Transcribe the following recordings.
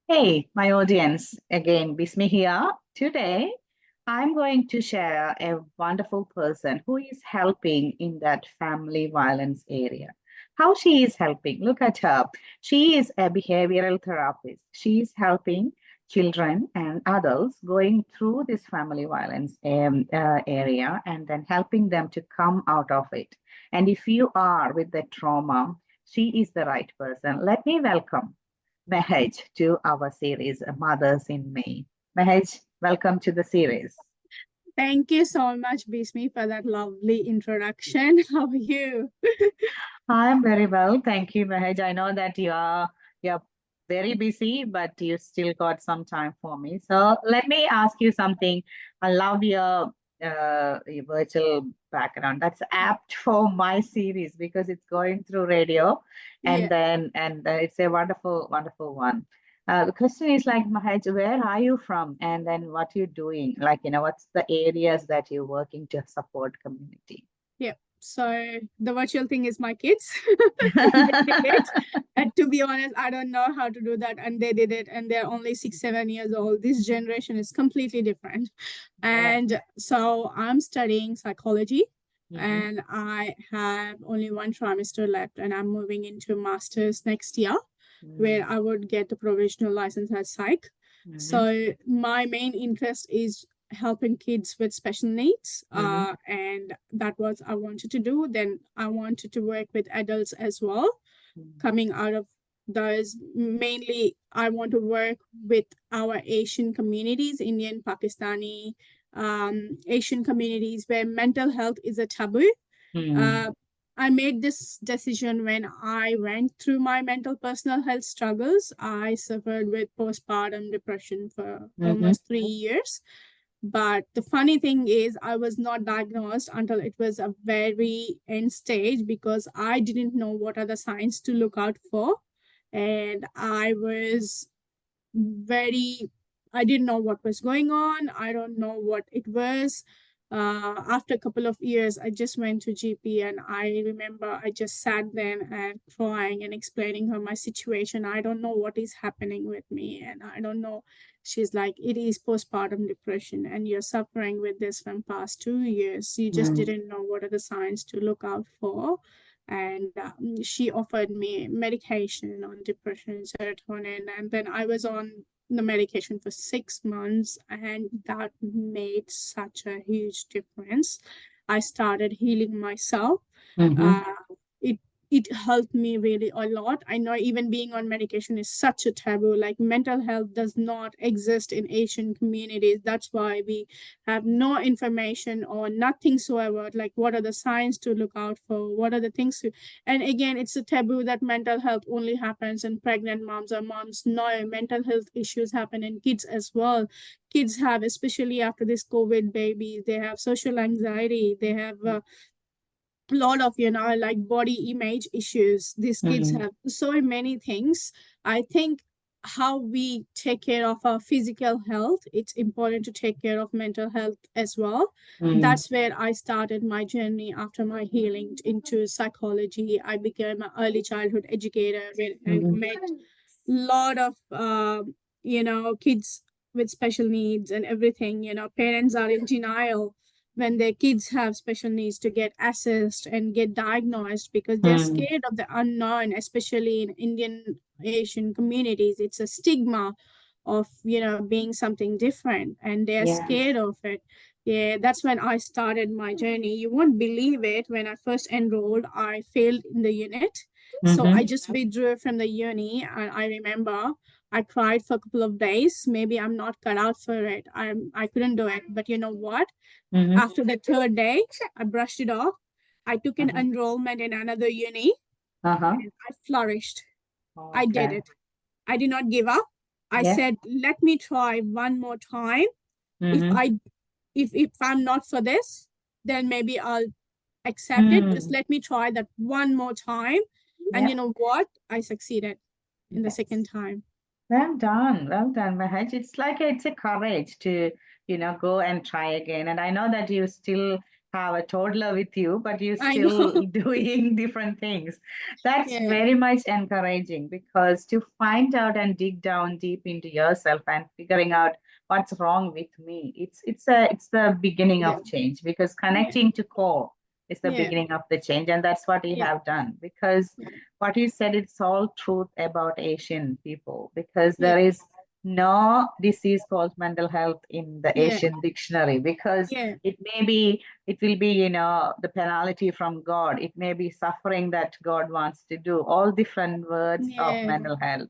Hey, my audience, again, Bismi here. Today, I'm going to share a wonderful person who is helping in that family violence area. How she is helping. Look at her. She is a behavioral therapist. She is helping children and adults going through this family violence area and then helping them to come out of it. And if you are with the trauma, she is the right person. Let me welcome Mahj to our series Mothers in May. Mahj, welcome to the series. Thank you so much, Bismi, for that lovely introduction. How are you? I'm very well, thank you, Mahj. I know that you're very busy, but you still got some time for me. So let me ask you something. I love your virtual background. That's apt for my series because it's going through radio, and Yeah. it's a wonderful, wonderful one. The question is like, Mahaj, where are you from? And then what you doing? Like, what's the areas that you're working to support community? Yeah. So the virtual thing is my kids. They did it. And to be honest, I don't know how to do that. And they did it. And they're only 6, 7 years old. This generation is completely different. Yeah. And so I'm studying psychology. Mm-hmm. And I have only one trimester left. And I'm moving into master's next year, where I would get the provisional license as psych. Mm-hmm. So my main interest is helping kids with special needs, Mm-hmm. and that was I wanted to do. Then I wanted to work with adults as well. Coming out of those, mainly I want to work with our Asian communities, Indian, Pakistani, Asian communities where mental health is a taboo. Mm-hmm. uh, I made this decision when I went through my mental personal health struggles. I suffered with postpartum depression for Mm-hmm. almost 3 years. But the funny thing is, I was not diagnosed until it was a very end stage because I didn't know what are the signs to look out for. And very I didn't know what was going on. I don't know what it was. After a couple of years, I just went to GP, and I remember I just sat there and crying and explaining her my situation. I don't know what is happening with me, and I don't know. She's like, it is postpartum depression, and you're suffering with this from past 2 years. You just Mm-hmm. didn't know what are the signs to look out for. And she offered me medication on depression, serotonin, and then I was on the medication for 6 months, and that made such a huge difference. I started healing myself. Mm-hmm. uh, it it helped me really a lot. I know even being on medication is such a taboo. Like, mental health does not exist in Asian communities. That's why we have no information or nothing so about like what are the signs to look out for, what are the things to, and again, it's a taboo that mental health only happens in pregnant moms or moms. No, mental health issues happen in kids as well. Kids have, especially after this COVID babies, they have social anxiety, they have a lot of like body image issues. These kids Mm-hmm. have so many things. I think how we take care of our physical health, it's important to take care of mental health as well. Mm-hmm. That's where I started my journey after my healing into psychology. I became an early childhood educator where I Mm-hmm. met a lot of kids with special needs and everything. Parents are in denial when their kids have special needs to get assessed and get diagnosed because they're Mm-hmm. scared of the unknown, especially in Indian Asian communities. It's a stigma of being something different, and they're Yeah. scared of it. Yeah, that's when I started my journey. You won't believe it. When I first enrolled, I failed in the unit, so I Mm-hmm. just withdrew from the uni. And I remember I cried for a couple of days. Maybe I'm not cut out for it. I couldn't do it. But you know what? Mm-hmm. After the third day, I brushed it off. I took an Uh-huh. enrollment in another uni, Uh-huh. and I flourished. I did Okay. it. I did not give up. I Yeah. said, let me try one more time. If Mm-hmm. I if I'm not for this, then maybe I'll accept it. Just Mm. let me try that one more time. And Yeah. you know what? I succeeded in the Yes. second time. Well done, Mahaj. It's like it's a courage to, go and try again. And I know that you still have a toddler with you, but you're I still know. doing different things. That's Yeah, very much encouraging, because to find out and dig down deep into yourself and figuring out what's wrong with me, it's the beginning yeah, of change, because yeah, connecting to core is the yeah, beginning of the change, and that's what we yeah, have done. Because yeah, what you said, it's all truth about Asian people, because yeah, there is no disease called mental health in the yeah, Asian dictionary, because yeah, it may be, it will be, the penalty from God. It may be suffering that God wants to do, all different words of yeah, mental health.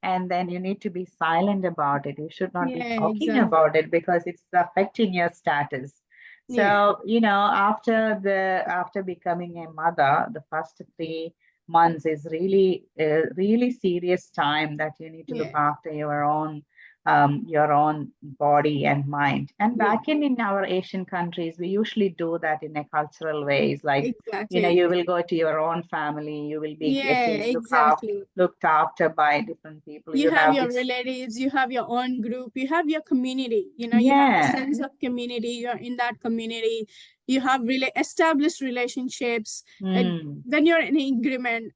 And then you need to be silent about it. You should not be yeah, talking exactly. about it, because it's affecting your status. Yeah, So, after becoming a mother, the first 3 months is really a really serious time, that you need to look yeah, after your own body and mind. And yeah, back in our Asian countries, we usually do that in a cultural ways. Like, exactly. you will go to your own family, you will be Yeah, getting exactly. looked after by different people. You You have have your it's relatives, you have your own group, you have your community, you have the yeah. sense of community, you're in that community, you have really established relationships. And Mm, when you're an immigrant,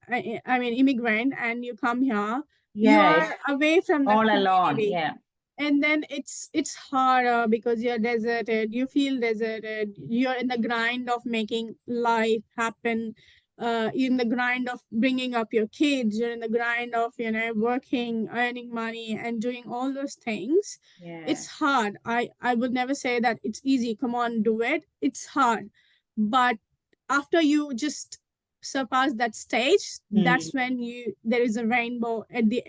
I mean immigrant, and you come here, you yeah, are it's away from that all alone. community. Yeah, And then it's harder because you're deserted, you feel deserted, you're in the grind of making life happen, in the grind of bringing up your kids, you're in the grind of working, earning money, and doing all those things. yeah. It's hard. I would never say that it's easy, come on, do it. It's hard. But after you just surpass that stage, Mm, that's when you there is a rainbow at the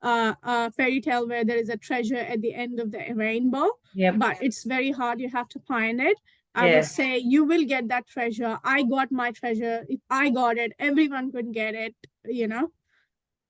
a fairy tale where there is a treasure at the end of the rainbow. yep. But it's very hard, you have to find it. I would Yes. say you will get that treasure. I got my treasure. If I got it, everyone could get it.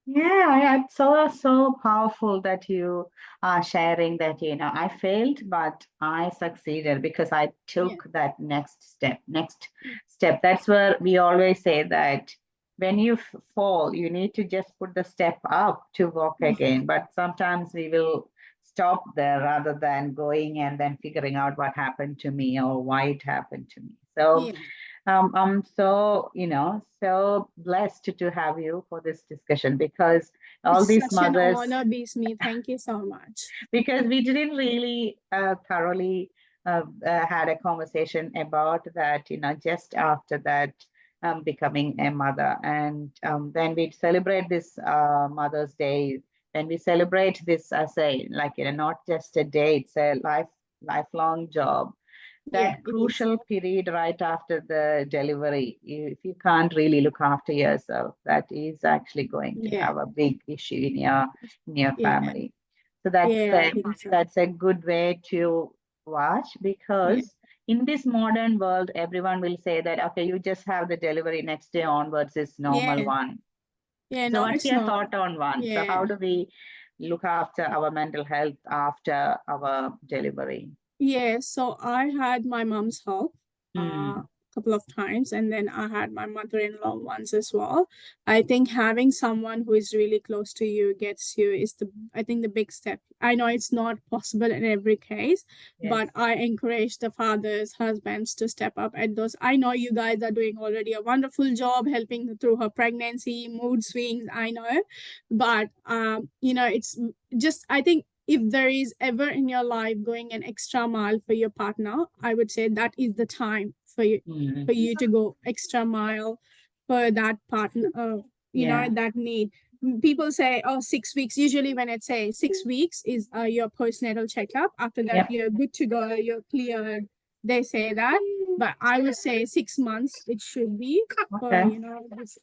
Yeah, it's so powerful that you are sharing that, I failed, but I succeeded, because I Yeah, took that next step. Next step. That's where we always say that when you fall, you need to just put the step up to walk yeah, again. But sometimes we will stop there rather than going and then figuring out what happened to me or why it happened to me. So yeah. I'm so blessed to have you for this discussion, because all It's these such an mothers, honor, Bismi. Thank you so much. because we didn't really thoroughly had a conversation about that, just after that, becoming a mother. And when we celebrate this Mother's Day, when we celebrate this as a, like, not just a day, it's a lifelong job. Yeah, That it is. crucial period right after the delivery, if you can't really look after yourself, that is actually going to Yeah, have a big issue in your yeah, family. So that's yeah. I a think so. that's a good way to watch, Yeah, because in this modern world, everyone will say that, okay, you just have the delivery, next day onwards is normal yeah, one. yeah. So No, what's it's your not. thought on one? So Yeah. how do we look after our mental health after our delivery? Yeah, so I had my mom's help a Hmm. couple of times, and then I had my mother-in-law once as well. I think having someone who is really close to you gets you is I think the big step. I know it's not possible in every case, Yes. but I encourage the fathers, husbands to step up at those. I know you guys are doing already a wonderful job helping through her pregnancy, mood swings. I know, but it's just I think if there is ever in your life going an extra mile for your partner, I would say that is the time Hmm. for you to go extra mile for that partner, Yeah. that need. People say, oh, 6 weeks. Usually, when it say 6 weeks is your postnatal checkup. After that, Yep. you're good to go. You're cleared. They say that, but I would say 6 months it should be for Okay. this.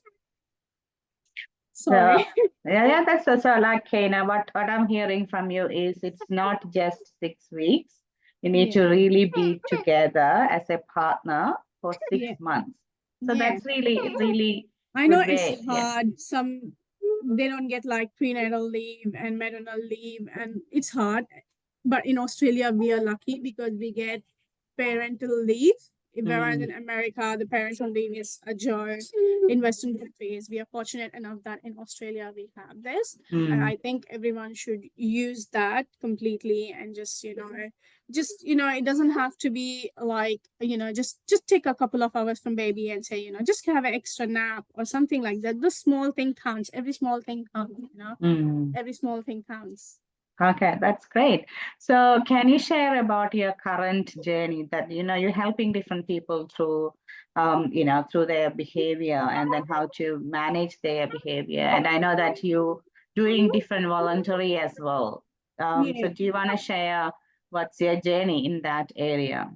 So Sorry. yeah, that's also like, what I'm hearing from you is it's not just 6 weeks. You need Yeah, to really be together as a partner for six yeah, months. So yeah. that's really, really I know good it's way. Yeah. hard. Some they don't get like prenatal leave and maternal leave, and it's hard. But in Australia, we are lucky because we get parental leave. Whereas in Mm, America, the parental leave is a joy. In Western countries, we are fortunate enough that in Australia we have this, and mm, I think everyone should use that completely and just it doesn't have to be like just take a couple of hours from baby and say just have an extra nap or something like that. The small thing counts. Every small thing counts. mm. Every small thing counts. Okay, that's great. So, can you share about your current journey that you're helping different people through, through their behavior and then how to manage their behavior? And I know that you doing different voluntary as well. So, Yeah. do you want to share what's your journey in that area?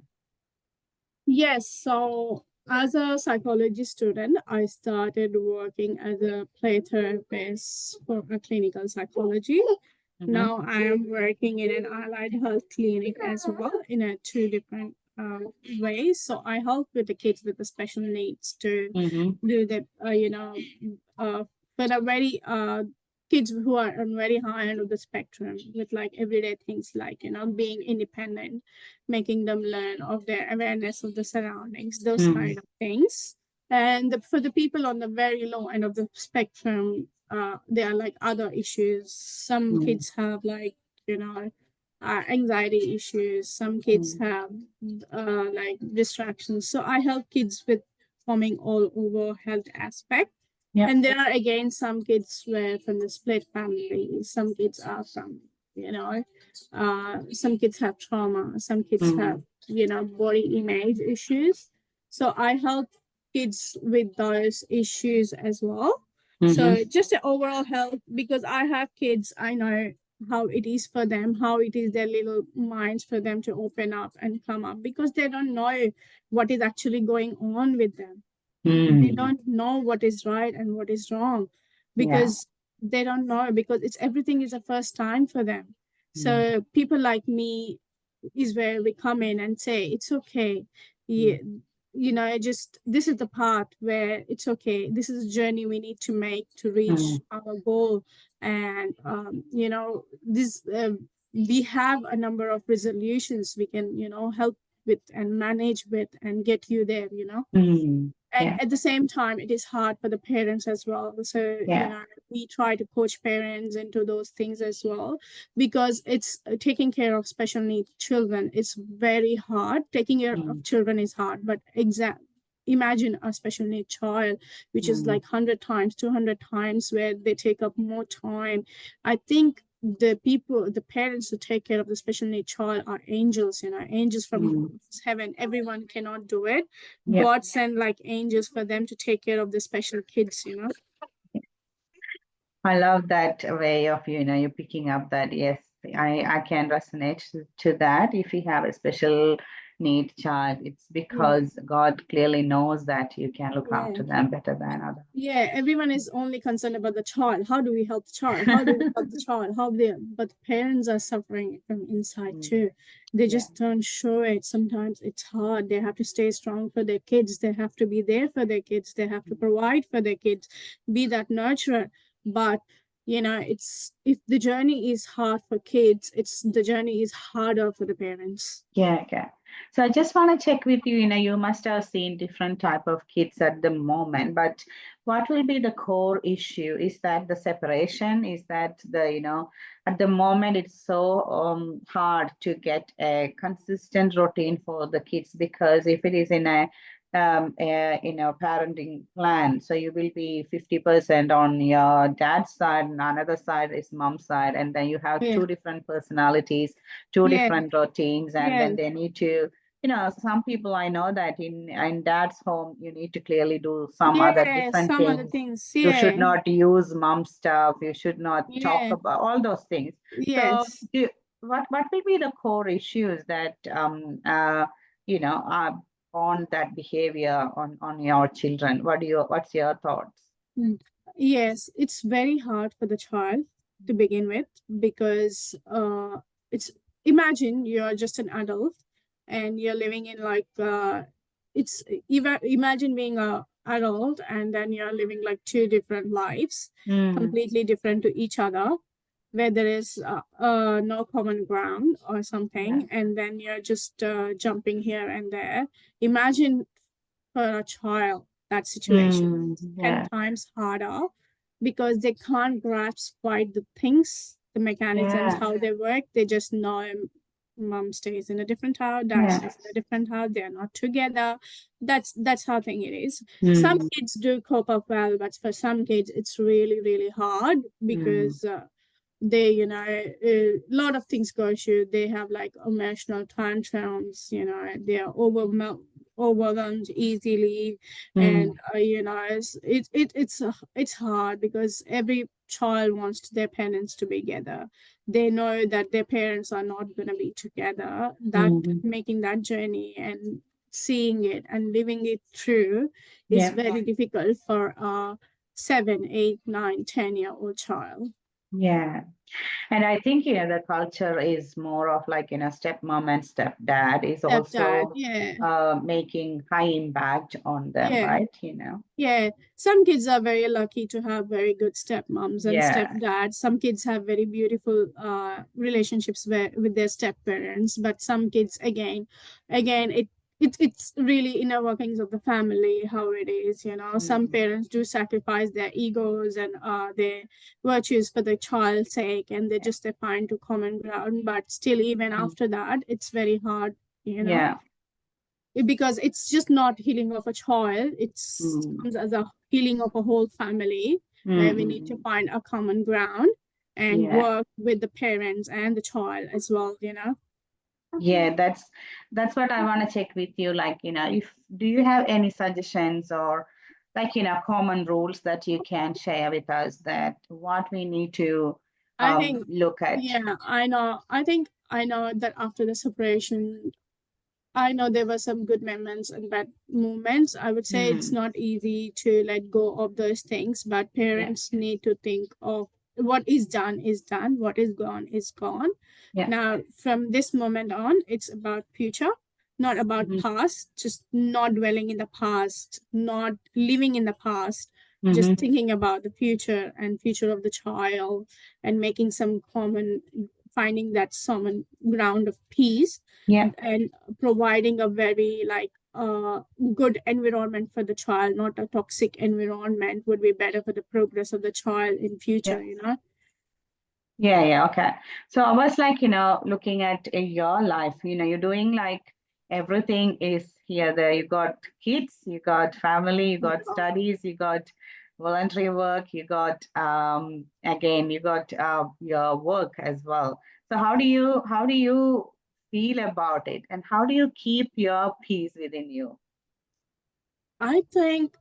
Yes, so as a psychology student, I started working as a play therapist for a clinical psychology. Mm-hmm, Now I am working in an allied health clinic as well in a two different ways. So I help with the kids with the special needs to mm-hmm, do the but a very kids who are on very high end of the spectrum with like everyday things like being independent, making them learn of their awareness of the surroundings, those mm-hmm, kind of things. And for the people on the very low end of the spectrum, there are like other issues. Some kids have like you know anxiety issues. Some kids mm-hmm. have like distractions. So I help kids with forming all over health aspect. Yep. And there are again some kids were from the split family. Some kids are from some kids have trauma. Some kids Mm-hmm, have body image issues. So I help kids with those issues as well. mm-hmm, So just the overall health, because I have kids, I know how it is for them, how it is their little minds for them to open up and come up because they don't know what is actually going on with them. They mm, don't know what is right and what is wrong yeah. because they don't know because it's everything is a first time for them. Mm, So people like me is where we come in and say it's okay. mm, Yeah, just this is the part where it's okay. This is a journey we need to make to reach mm, our goal, and this we have a number of resolutions we can help with and manage with and get you there. mm, And yeah. at the same time it is hard for the parents as well, so Yeah. we try to coach parents into those things as well because it's taking care of special needs children is very hard. Taking care of Mm, children is hard, but imagine a special need child which is mm, like 100 times 200 times where they take up more time. I think the parents who take care of the special need child are angels, angels from mm, heaven. Everyone cannot do it. yeah. God sent like angels for them to take care of the special kids. I love that way of, you're picking up that, yes, I can resonate to that. If you have a special need child, it's Yeah. because God clearly knows that you can look Yeah. after them better than Yeah, everyone is only concerned about the child. How do we help the child? How do we help the child? How they but parents are suffering from inside others. too. They Yeah. just don't show it. Sometimes it's hard. They have to stay strong for their kids. They have to be there for their kids. They have to provide for their kids, be that nurturer. But it's if the journey is hard for kids, it's the journey is harder for the parents. Yeah, okay. So I just want to check with you, you must have seen different type of kids at the moment, but what will be the core issue? Is that the separation? Is that at the moment it's so hard to get a consistent routine for the kids because if it is in a parenting plan, so you will be 50% on your dad's side and another side is mom's side, and then you have Yeah, two different personalities, two yeah, different routines, and yeah, then they need to, some people I know that in dad's home you need to clearly do some other yeah. different Some other things. things. You should Yeah, not use mom stuff, you should not talk yeah. about all those things. So Yes. what will be the core issues that are on that behavior on your children? What's your thoughts? Mm. Yes, it's very hard for the child to begin with because it's imagine you're just an adult and you're living in like imagine being a adult and then you're living like two different lives, Mm, completely different to each other. where there is no common ground or Yeah. something, and then you're just jumping here and there. Imagine for a child that situation ten Yeah. times harder because they can't grasp quite the things, the mechanisms, Yeah. how they work. They just know mom stays in a different house, dad Yeah. stays in a different house. They're not together. That's how thing it is. Some Mm. kids do cope up well, but for some kids it's really really hard Mm. because they a lot of things go through. They have like emotional tantrums, they are overwhelmed easily. And Mm. it's hard because every child wants their parents to be together. They know that their parents are not going to be together. That Mm. making that journey and seeing it and living it through is Yeah. very difficult for a 7, 8, 9, 10-year-old child. Yeah. And I think, the culture is more of like, stepmom and stepdad is Stepdad, also yeah, making high impact on them, yeah. right? Yeah, some kids are very lucky to have very good stepmoms and Yeah. stepdads. Some kids have very beautiful relationships with their step parents, but some kids again it's really inner workings of the family how it is. Some Mm. parents do sacrifice their egos and their virtues for the child's sake, and they find to common ground. But still, even Mm. after that, it's very hard. You know Yeah. because it's just not healing of a child. It's Mm. comes as a healing of a whole family, where we need to Mm. find a common ground and Yeah. work with the parents and the child as well. Yeah, that's what I want to check with you. Like, if do you have any suggestions or like, common rules that you can share with us that what we need to I think, look at? yeah, I know. I know that after the separation, I know there were some good moments and bad moments. I would say it's Mm. not easy to let go of those things, but Yeah. parents need to think of what is done, what is gone is gone. Yeah. Now, from this moment on, it's about future, not about Hmm. past, just not dwelling in the past, not living in the past, just Hmm. thinking about the future and future of the child and making some common, finding that common ground of peace Yeah. and providing a very good environment for the child, not a toxic environment, would be better for the progress of the child in Yeah. future. Yeah, yeah, okay. So I was like, looking at your life, you're doing like everything is here there. You got kids, you got family, you got studies, you got voluntary work, you got again, you got your work as well. So how do you feel about it and how do you keep your peace within you? I think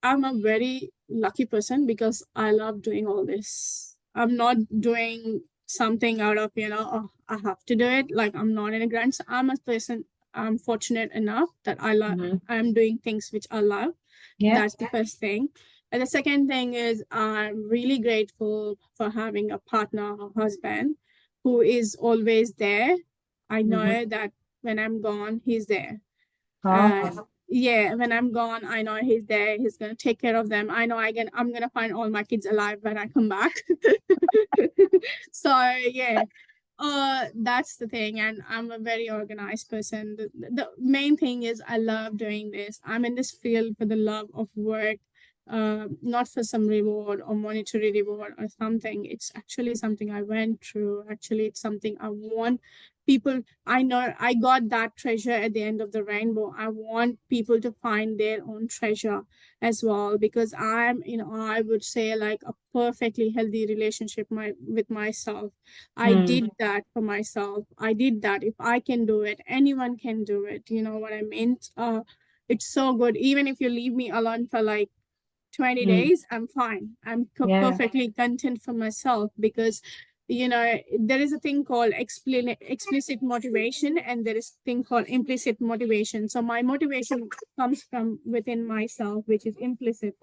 I'm a very lucky person because I love doing all this. I'm not doing something out of, oh, I have to do it. Like I'm not in a grant. So I'm a person, I'm fortunate enough that Hmm. I'm doing things which I love. Yeah. That's the first thing. And the second thing is I'm really grateful for having a partner, a husband who is always there. I Hmm. know that when I'm gone, he's there. Okay. Yeah, when I'm gone, I know he's there. He's gonna take care of them. I know I'm gonna find all my kids alive when I come back. So yeah, that's the thing. And I'm a very organized person. The main thing is I love doing this. I'm in this field for the love of work, not for some reward or monetary reward or something. It's actually something I went through. Actually, it's something I want people. I know I got that treasure at the end of the rainbow. I want people to find their own treasure as well because I would say like a perfectly healthy relationship with myself. I Mm. did that for myself. I did that. If I can do it, anyone can do it. You know what I mean? It's so good. Even if you leave me alone for like 20 Mm. days, I'm fine. I'm Yeah. perfectly content for myself because there is a thing called explicit motivation and there is a thing called implicit motivation. So my motivation comes from within myself, which is implicit.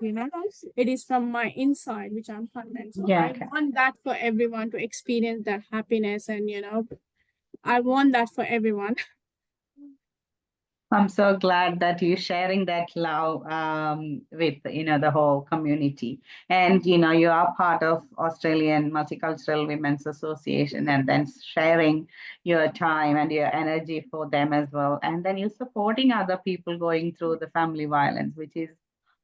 It is from my inside, which I'm content. So Yeah. I Okay. want that for everyone to experience that happiness, and I want that for everyone. I'm so glad that you're sharing that love with the whole community, and you are part of Australian Multicultural Women's Association, and then sharing your time and your energy for them as well, and then you're supporting other people going through the family violence, which is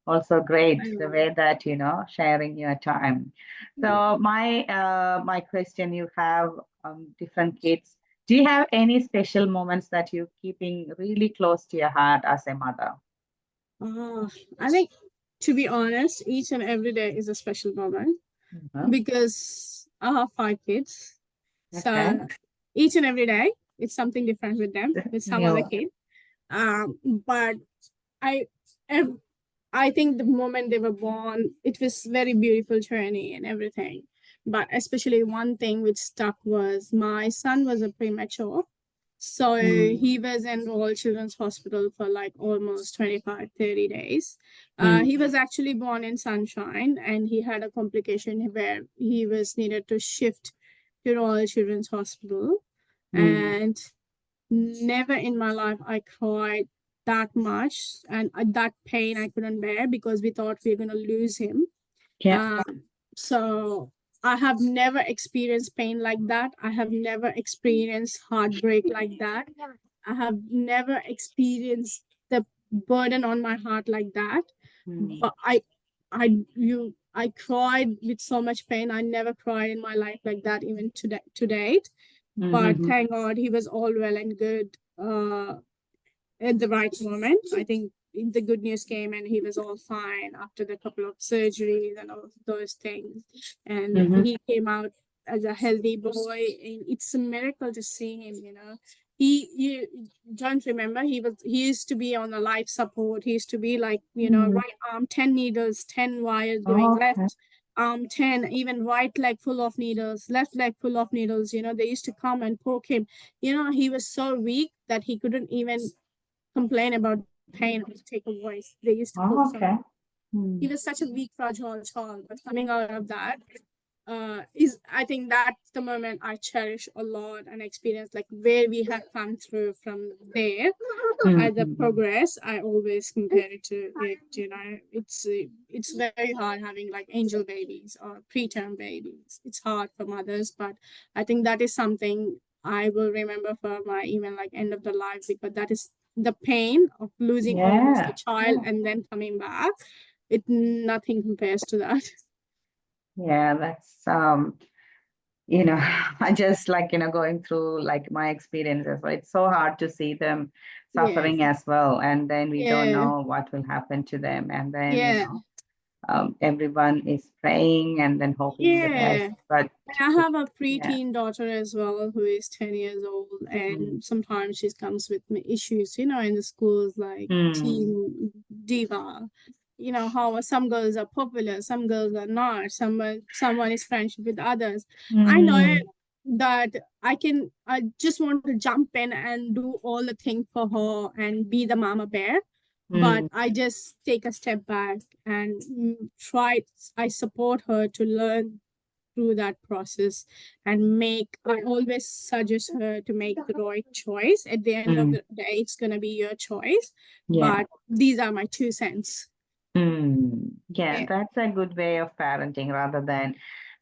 also great. The way that sharing your time. So my question, you have different kids. Do you have any special moments that you're keeping really close to your heart as a mother? Uh, I think, to be honest, each and every day is a special moment Mhm. because I have five kids. Okay. So each and every day, it's something different with them, with some other New. kid. But I, ev- I think the moment they were born, it was very beautiful journey and everything. But especially one thing which stuck was my son was a premature. So Mm, he was in Royal Children's Hospital for like almost 25, 30 days. He mm, was actually born in Sunshine and he had a complication where he was needed to shift to Royal Children's Hospital. mm. And never in my life I cried that much and that pain I couldn't bear because we thought we were going to lose him. Yeah. So I have never experienced pain like that. I have never experienced heartbreak like that. I have never experienced the burden on my heart like that. Mm, But I cried with so much pain. I never cried in my life like that, even to date. But mm-hmm. thank God he was all well and good. At the right moment. I think the good news came and he was all fine after the couple of surgeries and all those things. And Mm-hmm. he came out as a healthy boy. And it's a miracle to see him, you know. You don't remember he used to be on a life support. He used to be like, you know, Mm. right arm 10 needles, 10 wires going Okay. left, 10, even right leg full of needles, left leg full of needles. You know, they used to come and poke him. You know, he was so weak that he couldn't even complain about the pain or take a voice. They used to poke some. Okay. He Mm. was such a weak, fragile child, but coming out of that is, I think that's the moment I cherish a lot and experience, like where we have come through from there. As a Mm-hmm. progress, I always compare it to it. You know, it's very hard having like angel babies or preterm babies. It's hard for mothers, but I think that is something I will remember for my even like end of the life because that is the pain of losing almost a Yeah. child and then coming back. It nothing compares to that. Yeah, that's I just like going through like my experiences. So it's so hard to see them Yeah, suffering as well, and then we don't yeah, know what will happen to them, and then yeah, everyone is praying and then hoping the best. yeah. But I it, have a yeah. preteen daughter as well who is 10 years old, Mm. and sometimes she comes with me issues, you know, in the schools like Mm. teen diva. You know how some girls are popular, some girls are not. Someone is friendship with others. I know Mm. that I just want to jump in and do all the thing for her and be the mama bear, but Mm. I just take a step back and try. I support her to learn through that process and make. I always suggest her to make the right choice. At the end of Mm. the day, it's gonna be your choice. Yeah. But these are my 2 cents. Mm. Yeah, Yeah, that's a good way of parenting rather than,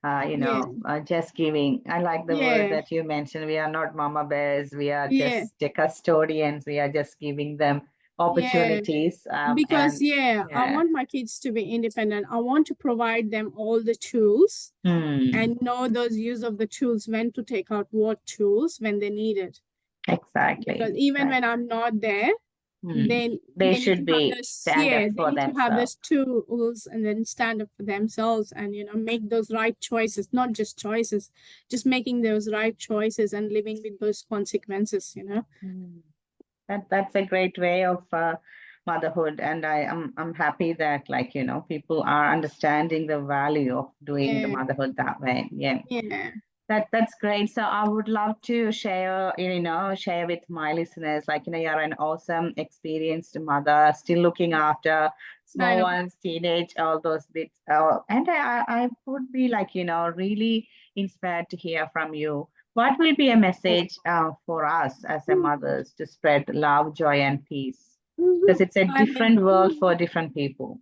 yeah, just giving. I like the word yeah, that you mentioned. We are not mama bears. We are yeah, just the custodians. We are just giving them yeah. opportunities. Because And yeah, I yeah. want my kids to be independent. I want to provide them all the tools Mm. and know those use of the tools, when to take out what tools when they need it. Because Exactly. even Right. when I'm not there, Mm. then They they need should to have be this, stand yeah, up they for need to have themselves. this tools and then stand up for themselves and make those right choices, not just choices, just making those right choices and living with those consequences. Mm. That's a great way of motherhood, and I'm happy that people are understanding the value of doing the Yeah, motherhood that way. Yeah, yeah, that's great. So I would love to share with my listeners, you're an awesome, experienced mother, still looking after I small know. ones, teenage, all those bits. And I would be really inspired to hear from you. What will be a message for us as a mothers to spread love, joy, and peace? Because it's a I mean, different world for different people.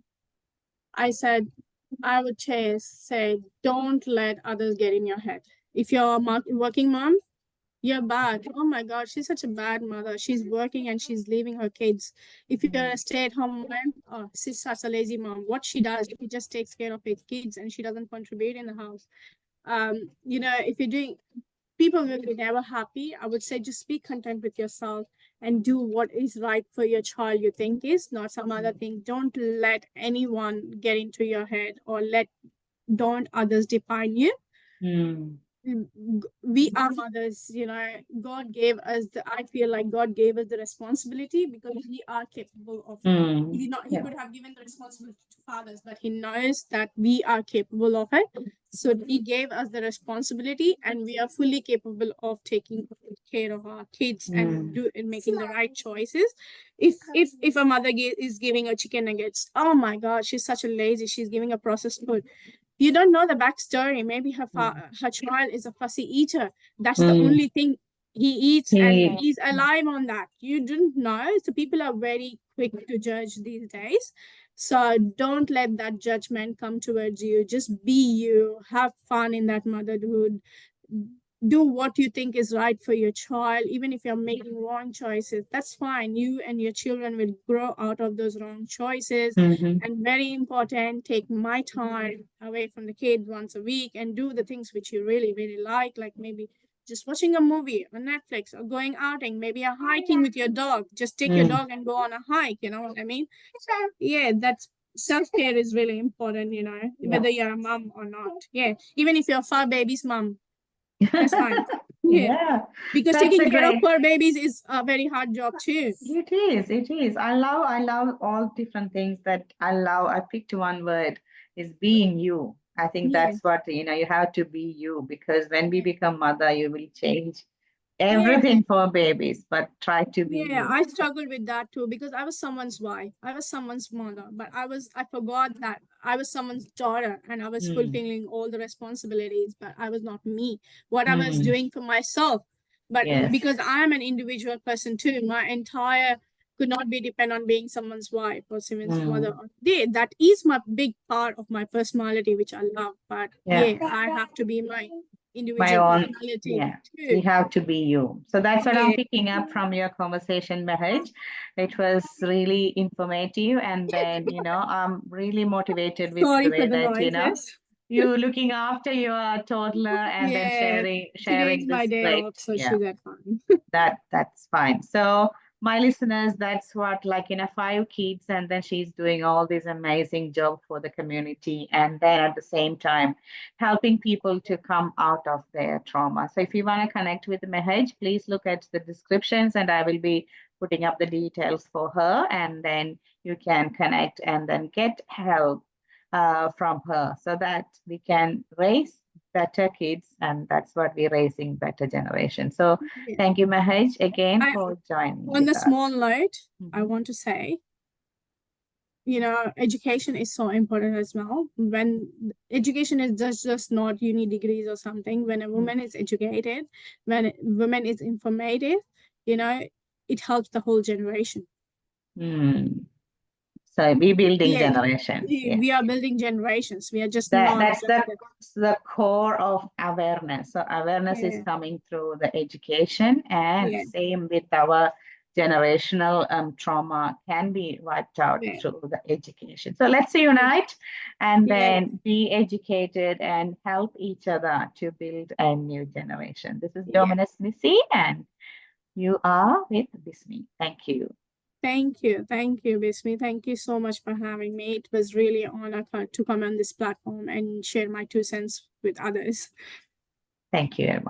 I said, I would say, don't let others get in your head. If you're a working mom, you're bad. Oh my God, she's such a bad mother. She's working and she's leaving her kids. If you're a Mm, stay-at-home woman, oh, she's such a lazy mom. What she does, she just takes care of her kids and she doesn't contribute in the house. If you're doing, people will be never happy. I would say just be content with yourself and do what is right for your child, you think is not some other mm, thing. Don't let anyone get into your head or don't others define you. mm, We are mothers, God gave us I feel like God gave us the responsibility because we are capable of it. mm. He Yeah. could have given the responsibility to fathers, but he knows that we are capable of it. So he gave us the responsibility and we are fully capable of taking care of our kids and Mm, making the right choices. If a mother is giving a chicken nuggets, oh my God, she's such a lazy, she's giving a processed food. You don't know the backstory. Maybe mm, her child is a fussy eater. That's the mm. only thing he eats, and He, he's alive on that. You didn't know. So people are very quick to judge these days. So don't let that judgment come towards you. Just be you. Have fun in that motherhood. Do what you think is right for your child. Even if you're making wrong choices, that's fine. You and your children will grow out of those wrong choices. mhm, And very important, take my time away from the kids once a week and do the things which you really really like maybe just watching a movie on Netflix or going outing, maybe a hiking with your dog. Just take your mm. dog and go on a hike, you know what I mean? Yeah, that's self-care is really important, Yeah. whether you're a mom or not. Yeah, even if you're a fur baby's mom, that's fine. Yeah, Yeah. because That's taking a care of great. fur babies is a very hard job too. It is. It is. I love all different things that I love. I picked one word is being you. I think Yeah, that's what, you have to be you because when we yeah, become mother, you will change yeah. everything for babies, but try to be Yeah, you. I struggled with that too because I was someone's wife. I was someone's mother, but I forgot that I was someone's daughter and I was Mm, fulfilling all the responsibilities, but I was not me. What I was mm, doing for myself. But yes. because I'm an individual person too, my entire could not be depend on being someone's wife or someone's mother. Mm, That is my big part of my personality, which I love. But yeah. yeah, I have to be my My individual own, personality yeah, too. you have to be you. So that's what I'm Yeah. picking up from your conversation, Mahj. It was really informative, and then I'm really motivated with the Sorry for way the that noises. you looking after your toddler and then Yeah, sharing today's my this day great, off, so yeah, she's at home. that's fine. So my listeners, that's what, like, 5 kids, and then she's doing all this amazing job for the community, and then at the same time helping people to come out of their trauma. So if you want to connect with Mehaj, please look at the descriptions, and I will be putting up the details for her, and then you can connect and then get help from her so that we can raise better kids, and that's what we're raising, better generation. So Yeah. thank you, Mahaj, again I for joining On with the us. small note, I Mhm. want to say, education is so important as well. When education is just not uni degrees or something, when a woman is educated, when a woman is informative, you know, it helps the whole generation. Mm. So we building Yeah, generations. Yeah. we are building generations. We are just That not that's just the core of awareness. So awareness is yeah, coming through the education, and yeah, same with our generational trauma can be wiped out yeah, through the education. So let's unite and yeah, then be educated and help each other to build a new generation. This is yeah. Dominus Missy, and you are with Bismi. Thank you. Thank you, Bismi. Thank you so much for having me. It was really an honor to come on this platform and share my 2 cents with others. Thank you very much.